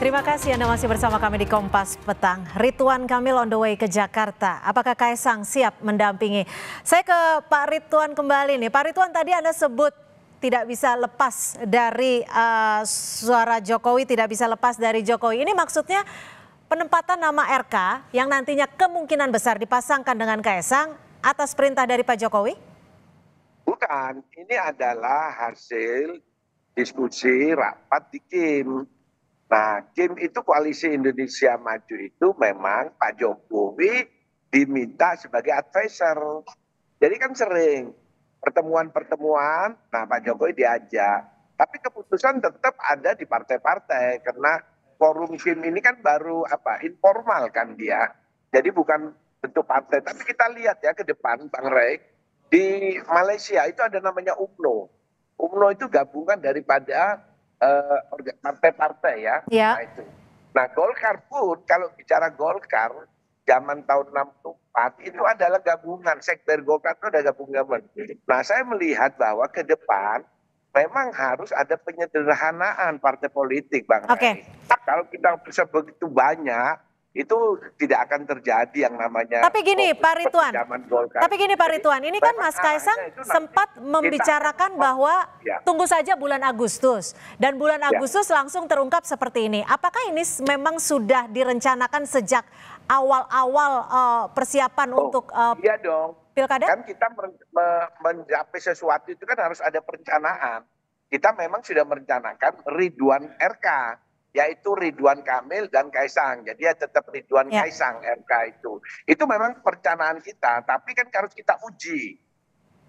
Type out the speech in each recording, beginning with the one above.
Terima kasih Anda masih bersama kami di Kompas Petang. Ridwan Kamil on the way ke Jakarta. Apakah Kaisang siap mendampingi? Saya ke Pak Ridwan kembali nih. Pak Ridwan, tadi Anda sebut tidak bisa lepas dari suara Jokowi, tidak bisa lepas dari Jokowi. Ini maksudnya penempatan nama RK yang nantinya kemungkinan besar dipasangkan dengan Kaisang atas perintah dari Pak Jokowi? Bukan, ini adalah hasil diskusi rapat di KIM. Nah, KIM itu Koalisi Indonesia Maju itu memang Pak Jokowi diminta sebagai advisor. Jadi kan sering pertemuan-pertemuan, nah Pak Jokowi diajak. Tapi keputusan tetap ada di partai-partai karena forum KIM ini kan baru informal kan dia. Jadi bukan bentuk partai. Tapi kita lihat ya ke depan Bang Rey, di Malaysia itu ada namanya UMNO. UMNO itu gabungan daripada partai-partai ya. Ya. Nah Golkar pun kalau bicara Golkar zaman tahun 64 itu adalah gabungan, sekber Golkar itu ada gabungan. Nah saya melihat bahwa ke depan memang harus ada penyederhanaan partai politik Bang Ray. Kalau kita sebegitu banyak itu tidak akan terjadi yang namanya. Tapi gini Pak Ridwan, ini kan Mas Kaisang sempat membicarakan bahwa tunggu saja bulan Agustus. Dan bulan Agustus langsung terungkap seperti ini. Apakah ini memang sudah direncanakan sejak awal-awal persiapan untuk iya dong. Pilkada? Kan kita mencapai sesuatu itu kan harus ada perencanaan. Kita memang sudah merencanakan Ridwan RK. Yaitu Ridwan Kamil dan Kaisang. Jadi ya tetap Ridwan Kaisang RK itu. Itu memang perencanaan kita, tapi kan harus kita uji.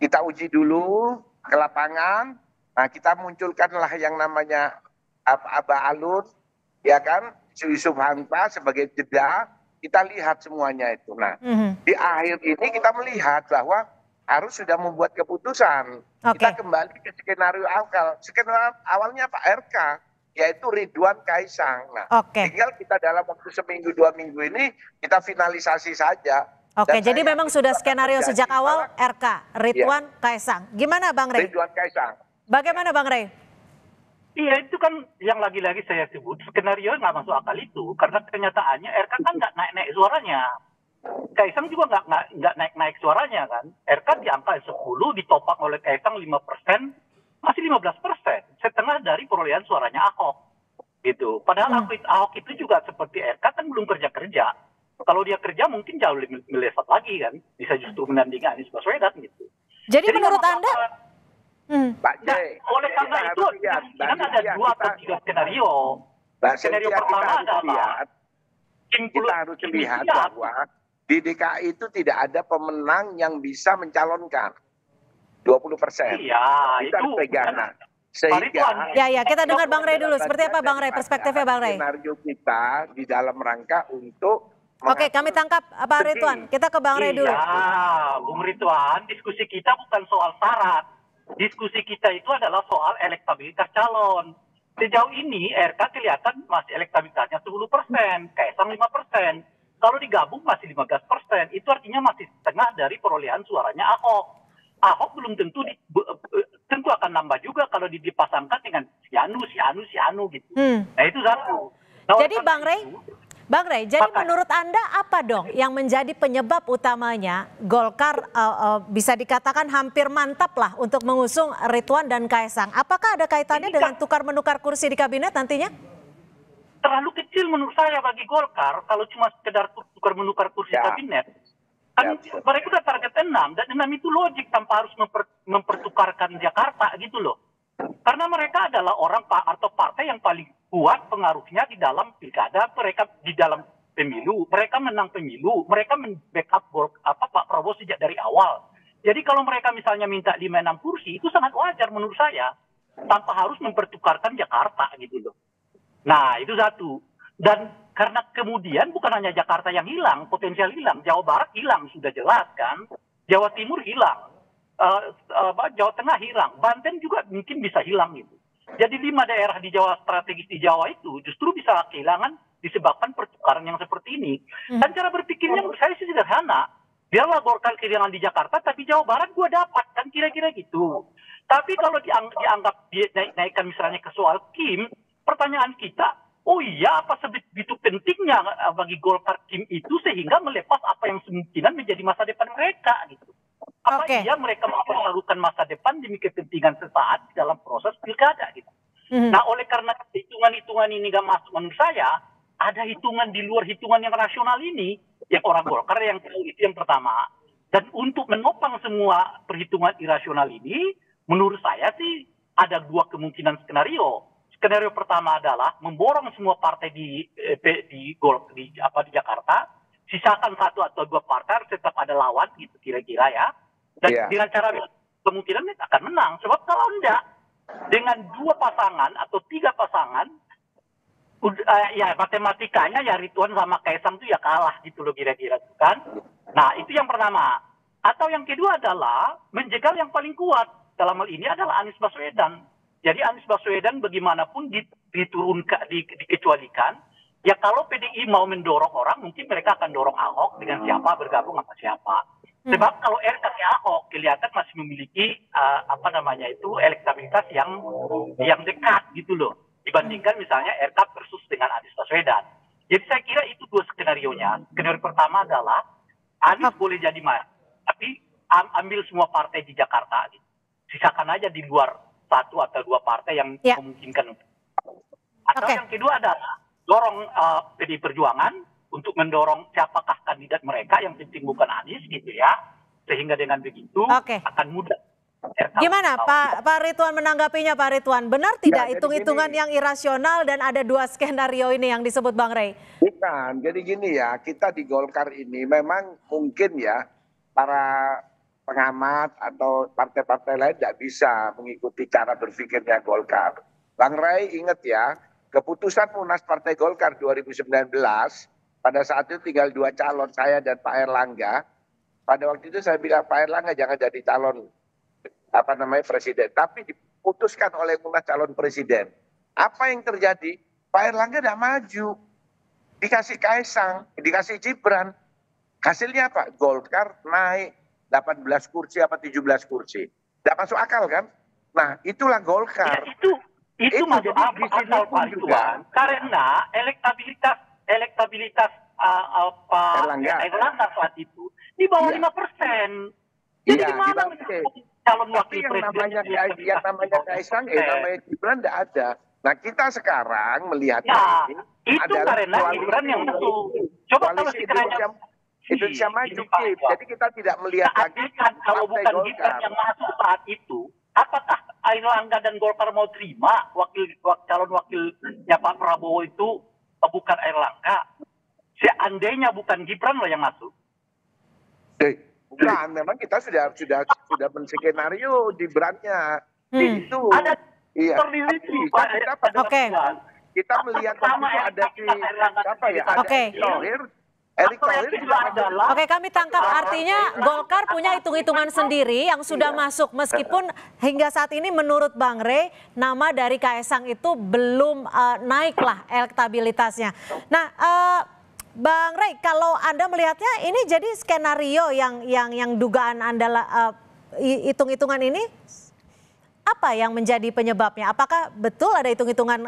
Kita uji dulu ke lapangan. Nah, kita munculkanlah yang namanya Aba Alun, ya kan, Yusuf Hamka sebagai jeda. Kita lihat semuanya itu. Nah, di akhir ini kita melihat bahwa harus sudah membuat keputusan. Kita kembali ke skenario awal. Skenario awalnya Pak RK. Yaitu Ridwan Kaisang. Nah, tinggal kita dalam waktu seminggu 2 minggu ini kita finalisasi saja. Jadi memang sudah skenario sejak awal RK, Ridwan Kaisang. Gimana Bang Rey? Ridwan Kaisang. Bagaimana Bang Rey? Iya itu kan yang lagi-lagi saya sebut skenario nggak masuk akal itu karena kenyataannya RK kan nggak naik-naik suaranya. Kaisang juga nggak naik-naik suaranya kan. RK di angka 10 ditopang oleh Kaisang 5%. Masih 15%, setengah dari perolehan suaranya Ahok. Gitu. Padahal Ahok itu juga seperti RK kan belum kerja-kerja. Kalau dia kerja mungkin jauh lebih melesat lagi kan. Bisa justru menandingi Anies Baswedan gitu. Jadi menurut Anda? Oleh karena itu, kan ada 2 atau 3 skenario. Skenario pertama adalah kita harus lihat bahwa di DKI itu tidak ada pemenang yang bisa mencalonkan. 20%. Iya, itu pegangan. Sehingga kita dengar Bang Rey dulu. Seperti apa Bang Rey perspektifnya Bang Rey? Skenario kita di dalam rangka untuk kami tangkap Pak Ridwan. Kita ke Bang Rey dulu. Iya, Bung Ridwan, diskusi kita bukan soal syarat. Diskusi kita itu adalah soal elektabilitas calon. Sejauh ini RK kelihatan masih elektabilitasnya 10%, Kaisang 5%. Kalau digabung masih 15%. Itu artinya masih setengah dari perolehan suaranya Ahok. Ahok belum tentu akan nambah juga kalau dipasangkan dengan si Anu gitu. Nah itu satu. Nah, jadi Bang Rey, jadi menurut Anda apa dong yang menjadi penyebab utamanya Golkar bisa dikatakan hampir mantap lah untuk mengusung Ridwan dan Kaisang? Apakah ada kaitannya dengan tukar-menukar kursi di kabinet nantinya? Terlalu kecil menurut saya bagi Golkar kalau cuma sekedar tukar-menukar kursi kabinet. Kan mereka udah target 6 dan 6 itu logik tanpa harus mempertukarkan Jakarta gitu loh. Karena mereka adalah orang atau partai yang paling kuat pengaruhnya di dalam pilkada, mereka di dalam pemilu, mereka menang pemilu, mereka membackup Pak Prabowo sejak dari awal. Jadi kalau mereka misalnya minta 5-6 kursi itu sangat wajar menurut saya tanpa harus mempertukarkan Jakarta gitu loh. Nah itu satu. Dan karena kemudian bukan hanya Jakarta yang hilang, potensial hilang, Jawa Barat hilang sudah jelas kan, Jawa Timur hilang, Jawa Tengah hilang, Banten juga mungkin bisa hilang gitu. Jadi 5 daerah di Jawa strategis di Jawa itu justru bisa kehilangan disebabkan pertukaran yang seperti ini. Dan cara berpikirnya menurut saya sih sederhana. Biarlah Golkar kehilangan di Jakarta, tapi Jawa Barat gue dapat kan kira-kira gitu. Tapi kalau dianggap dinaikkan misalnya ke soal KIM, pertanyaan kita, oh iya, apa sebegitu pentingnya bagi Golkar Kim itu sehingga melepas apa yang kemungkinan menjadi masa depan mereka gitu. Apa iya mereka mempertaruhkan masa depan demi kepentingan sesaat dalam proses pilkada gitu. Nah, oleh karena hitungan-hitungan ini gak masuk menurut saya, ada hitungan di luar hitungan yang rasional ini yang orang Golkar yang tahu itu yang pertama. Dan untuk menopang semua perhitungan irasional ini, menurut saya sih ada dua kemungkinan skenario. Skenario pertama adalah memborong semua partai di Jakarta, sisakan satu atau dua partai tetap ada lawan gitu kira-kira ya. Dan dengan cara kemungkinan akan menang. Sebab kalau enggak dengan dua pasangan atau tiga pasangan, ya matematikanya ya Ridwan sama Kaisang itu ya kalah gitu loh kira-kira kan. Nah itu yang pertama. Atau yang kedua adalah menjegal yang paling kuat dalam hal ini adalah Anies Baswedan. Jadi Anies Baswedan bagaimanapun dikecualikan. Ya kalau PDI mau mendorong orang, mungkin mereka akan dorong Ahok dengan siapa, bergabung sama siapa. Sebab kalau RK Ahok kelihatan masih memiliki elektabilitas yang dekat gitu loh. Dibandingkan misalnya RK versus dengan Anies Baswedan. Jadi saya kira itu dua skenario-nya. Skenario pertama adalah Anies boleh jadi maju, tapi ambil semua partai di Jakarta. Gitu. Sisakan aja di luar satu atau dua partai yang memungkinkan. Atau yang kedua adalah dorong PDI Perjuangan untuk mendorong siapakah kandidat mereka yang penting bukan Anies gitu ya. Sehingga dengan begitu akan mudah. Gimana Pak Ridwan menanggapinya Pak Ridwan? Benar tidak hitung-hitungan yang irasional dan ada dua skenario ini yang disebut Bang Rey? Bukan, jadi gini ya, kita di Golkar ini memang mungkin ya para pengamat atau partai-partai lain tidak bisa mengikuti cara berpikirnya Golkar. Bang Rey ingat ya, keputusan Munas Partai Golkar 2019, pada saat itu tinggal dua calon, saya dan Pak Erlangga. Pada waktu itu saya bilang Pak Erlangga jangan jadi calon presiden, tapi diputuskan oleh Munas calon presiden. Apa yang terjadi? Pak Erlangga tidak maju, dikasih Kaisang, dikasih Gibran. Hasilnya apa? Golkar naik 18 kursi apa 17 kursi. Tidak masuk akal kan? Nah, itulah Golkar. Ya, itu masuk akal Pak Ridwan. Karena elektabilitas Erlangga saat itu di bawah 5%. Jadi gimana calon wakil presiden yang namanya Kaisang, namanya Gibran tidak ada. Nah kita sekarang melihat ini itu karena Gibran yang masuk. Coba kalau Indonesia Maju, jadi kita tidak melihat lagi kalau bukan Gibran yang masuk saat itu, apakah Erlangga dan Golkar mau terima calon wakilnya Pak Prabowo itu bukan Erlangga? Seandainya bukan Gibran loh yang masuk. Bukan, memang kita sudah menskenario Gibrannya. Itu ada terliliti kita melihat ada siapa ya? Erick Thohir juga adalah. Oke, kami tangkap artinya Golkar punya hitung-hitungan sendiri yang sudah masuk meskipun hingga saat ini menurut Bang Rey nama dari Kaisang itu belum naiklah elektabilitasnya. Nah, Bang Rey, kalau Anda melihatnya ini jadi skenario yang dugaan Anda hitung-hitungan ini apa yang menjadi penyebabnya? Apakah betul ada hitung-hitungan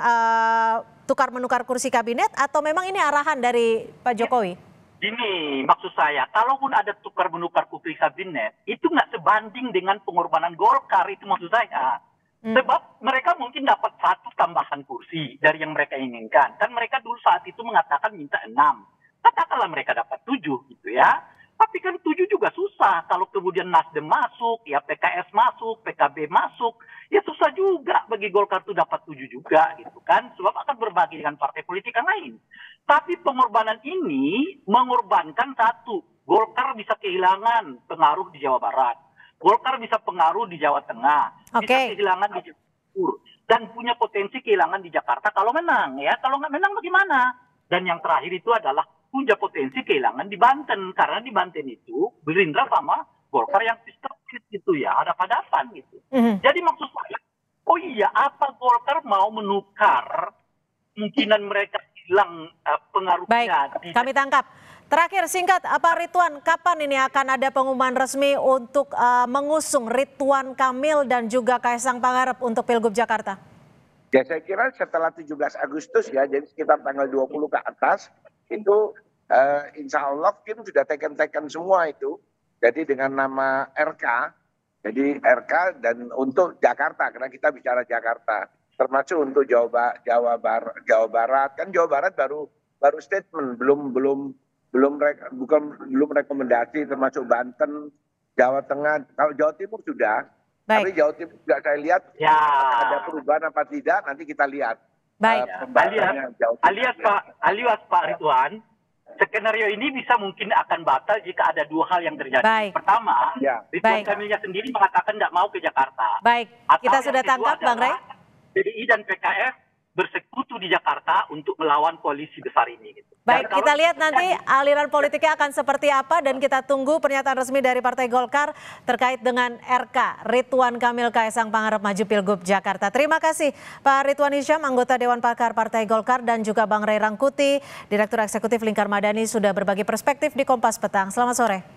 tukar-menukar kursi kabinet atau memang ini arahan dari Pak Jokowi? Gini, maksud saya, kalaupun ada tukar-menukar kursi kabinet, itu nggak sebanding dengan pengorbanan Golkar, itu maksud saya. Sebab mereka mungkin dapat 1 tambahan kursi dari yang mereka inginkan. Kan mereka dulu saat itu mengatakan minta 6. Katakanlah mereka dapat 7 gitu ya. Tapi kan 7 juga susah. Kalau kemudian Nasdem masuk, ya PKS masuk, PKB masuk. Ya susah juga bagi Golkar itu dapat 7 juga gitu kan. Sebab akan berbagi dengan partai politik yang lain. Tapi pengorbanan ini mengorbankan satu. Golkar bisa kehilangan pengaruh di Jawa Barat. Golkar bisa pengaruh di Jawa Tengah. Bisa kehilangan di Jawa Timur. Dan punya potensi kehilangan di Jakarta kalau menang. Ya, kalau nggak menang bagaimana? Dan yang terakhir itu adalah punya potensi kehilangan di Banten. Karena di Banten itu Gerindra sama Golkar yang sistematis gitu ya. Hadapan gitu. Jadi maksud saya, oh iya apa Golkar mau menukar kemungkinan mereka hilang pengaruhnya. Baik, kami tangkap. Terakhir singkat, Pak Ridwan, kapan ini akan ada pengumuman resmi untuk mengusung Ridwan Kamil dan juga Kaisang Pangarep untuk Pilgub Jakarta? Ya saya kira setelah 17 Agustus ya, jadi sekitar tanggal 20 ke atas, itu insya Allah Kim sudah teken semua itu. Jadi dengan nama RK, jadi RK dan untuk Jakarta, karena kita bicara Jakarta. Termasuk untuk Jawa Barat, kan Jawa Barat baru statement, belum rekomendasi, termasuk Banten, Jawa Tengah. Kalau Jawa Timur sudah. Tapi Jawa Timur juga saya lihat ada perubahan apa tidak, nanti kita lihat. Baik. Alias Pak Ridwan, skenario ini bisa mungkin akan batal jika ada dua hal yang terjadi. Baik. Pertama, Ridwan Kamilnya sendiri mengatakan tidak mau ke Jakarta. Baik, kita sudah tangkap Bang Rey. PDI dan PKS bersekutu di Jakarta untuk melawan koalisi besar ini. Gitu. Baik, kita lihat nanti aliran politiknya akan seperti apa dan kita tunggu pernyataan resmi dari Partai Golkar terkait dengan RK Ridwan Kamil Kaesang Pangarep maju Pilgub Jakarta. Terima kasih Pak Ridwan Hisyam, anggota Dewan Pakar Partai Golkar, dan juga Bang Rey Rangkuti, Direktur Eksekutif Lingkar Madani, sudah berbagi perspektif di Kompas Petang. Selamat sore.